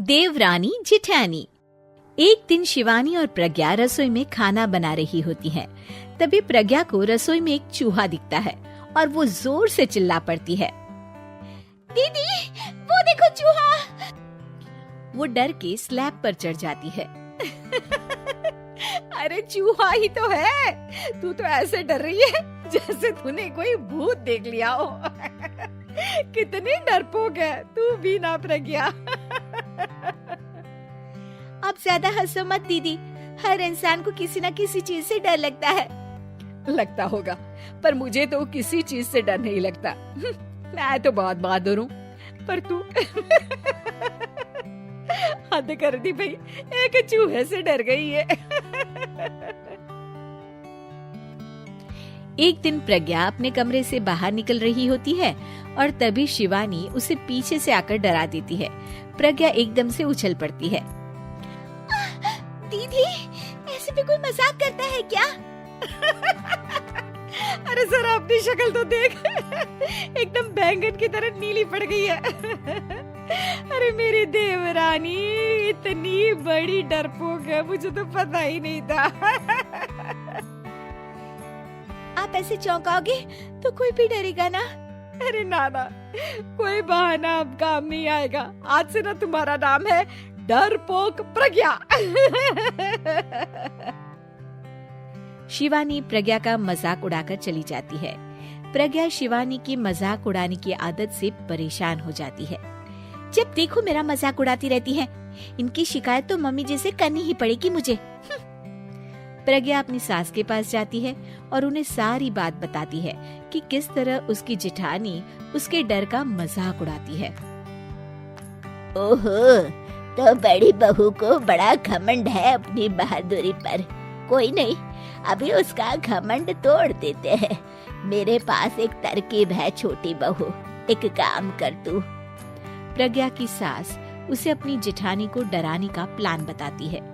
देवरानी जेठानी। एक दिन शिवानी और प्रज्ञा रसोई में खाना बना रही होती हैं। तभी प्रज्ञा को रसोई में एक चूहा दिखता है और वो जोर से चिल्ला पड़ती है, दीदी वो देखो चूहा। वो डर के स्लैब पर चढ़ जाती है। अरे चूहा ही तो है, तू तो ऐसे डर रही है जैसे तूने कोई भूत देख लिया हो। कितनी डरपोक है तू भी ना प्रज्ञा। आप ज्यादा हंसो मत दीदी, हर इंसान को किसी न किसी चीज से डर लगता है। लगता होगा, पर मुझे तो किसी चीज से डर नहीं लगता। मैं तो बहुत बहादुर हूँ, पर तू हद कर दी भाई, एक चूहे से डर गई है। एक दिन प्रज्ञा अपने कमरे से बाहर निकल रही होती है और तभी शिवानी उसे पीछे से आकर डरा देती है। प्रज्ञा एकदम से उछल पड़ती है। दीदी ऐसे भी कोई मजाक करता है क्या? अरे जरा अपनी शक्ल तो देख, एकदम बैंगन की तरह नीली पड़ गई है। अरे मेरी देवरानी इतनी बड़ी डरपोक है, मुझे तो पता ही नहीं था। आप ऐसे चौंकाओगे तो कोई भी डरेगा ना? अरे नाना, कोई बहाना अब काम नहीं आएगा। आज से ना तुम्हारा नाम है डरपोक प्रज्ञा। शिवानी प्रज्ञा का मजाक उड़ाकर चली जाती है। प्रज्ञा शिवानी की मजाक उड़ाने की आदत से परेशान हो जाती है। जब देखो मेरा मजाक उड़ाती रहती है, इनकी शिकायत तो मम्मी जी से करनी ही पड़ेगी मुझे। प्रज्ञा अपनी सास के पास जाती है और उन्हें सारी बात बताती है कि किस तरह उसकी जेठानी उसके डर का मजाक उड़ाती है। ओहो, तो बड़ी बहू को बड़ा घमंड है अपनी बहादुरी पर। कोई नहीं, अभी उसका घमंड तोड़ देते हैं। मेरे पास एक तरकीब है छोटी बहू, एक काम कर तू। प्रज्ञा की सास उसे अपनी जेठानी को डराने का प्लान बताती है।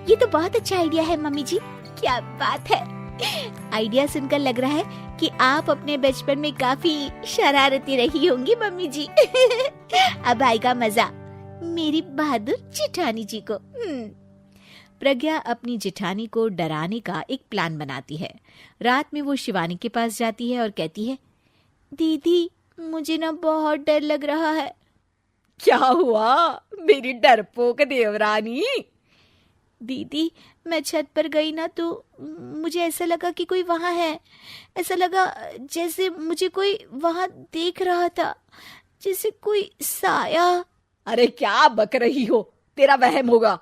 ये तो बहुत अच्छा आइडिया है मम्मी जी, क्या बात है। आइडिया सुनकर लग रहा है कि आप अपने बचपन में काफी शरारती रही होंगी मम्मी जी। अब आएगा मजा मेरी बहादुर जेठानी जी को। प्रज्ञा अपनी जेठानी को डराने का एक प्लान बनाती है। रात में वो शिवानी के पास जाती है और कहती है, दीदी मुझे ना बहुत डर लग रहा है। क्या हुआ मेरी डरपोक देवरानी? दीदी मैं छत पर गई ना तो मुझे ऐसा लगा कि कोई वहां है। ऐसा लगा जैसे मुझे कोई वहां देख रहा था, जैसे कोई साया। अरे क्या बक रही हो, तेरा वहम होगा।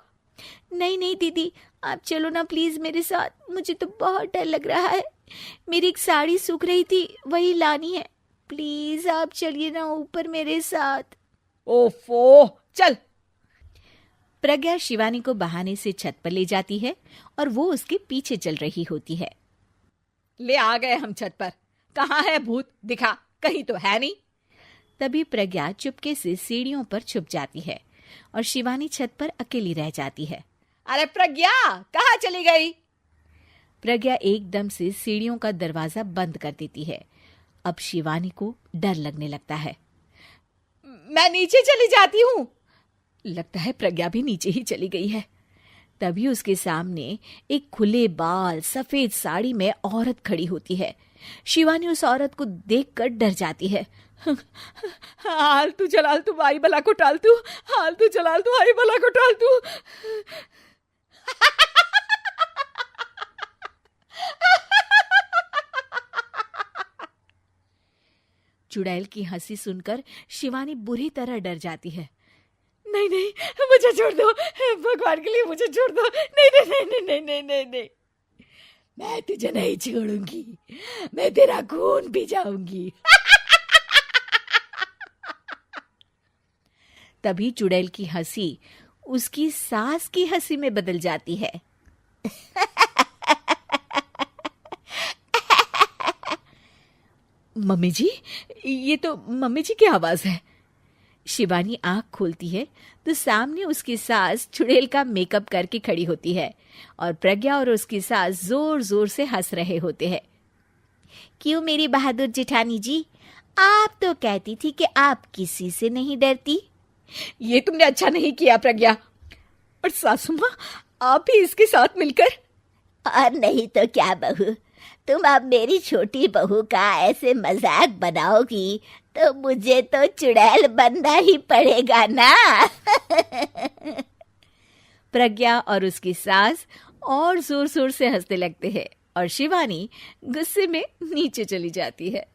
नहीं नहीं दीदी, आप चलो ना प्लीज मेरे साथ, मुझे तो बहुत डर लग रहा है। मेरी एक साड़ी सूख रही थी, वही लानी है। प्लीज आप चलिए ना ऊपर मेरे साथ। ओफो, चल। प्रज्ञा शिवानी को बहाने से छत पर ले जाती है और वो उसके पीछे चल रही होती है। ले आ गए हम छत पर, कहाँ है भूत, दिखा, कहीं तो है नहीं। तभी प्रज्ञा चुपके से सीढ़ियों पर छुप जाती है और शिवानी छत पर अकेली रह जाती है। अरे प्रज्ञा, कहाँ चली गई? प्रज्ञा एकदम से सीढ़ियों का दरवाजा बंद कर देती है। अब शिवानी को डर लगने लगता है। मैं नीचे चली जाती हूँ। लगता है प्रज्ञा भी नीचे ही चली गई है। तभी उसके सामने एक खुले बाल सफेद साड़ी में औरत खड़ी होती है। शिवानी उस औरत को देखकर डर जाती है। हाल तू जलाल तू आई बला को टाल तू, हाल तू जलाल तू आई बला को टाल तू। चुड़ैल की हंसी सुनकर शिवानी बुरी तरह डर जाती है। नहीं नहीं, मुझे छोड़ दो, भगवान के लिए मुझे छोड़ दो। नहीं नहीं नहीं नहीं नहीं नहीं नहीं, मैं तुझे नहीं छोड़ूंगी, मैं तेरा खून पी जाऊंगी। तभी चुड़ैल की हंसी उसकी सास की हंसी में बदल जाती है। मम्मी जी, ये तो मम्मी जी की आवाज है। शिवानी आंख खोलती है तो सामने उसकी सास चुड़ैल का मेकअप करके खड़ी होती है और प्रज्ञा और उसकी सास जोर जोर से हंस रहे होते हैं। क्यों मेरी बहादुर जेठानी जी, आप तो कहती थी कि आप किसी से नहीं डरती। ये तुमने अच्छा नहीं किया प्रज्ञा। और सासू माँ, आप भी इसके साथ मिलकर। और नहीं तो क्या बहू, तुम अब मेरी छोटी बहू का ऐसे मजाक बनाओगी तो मुझे तो चुड़ैल बनना ही पड़ेगा ना। प्रज्ञा और उसकी सास और जोर जोर से हंसने लगते हैं और शिवानी गुस्से में नीचे चली जाती है।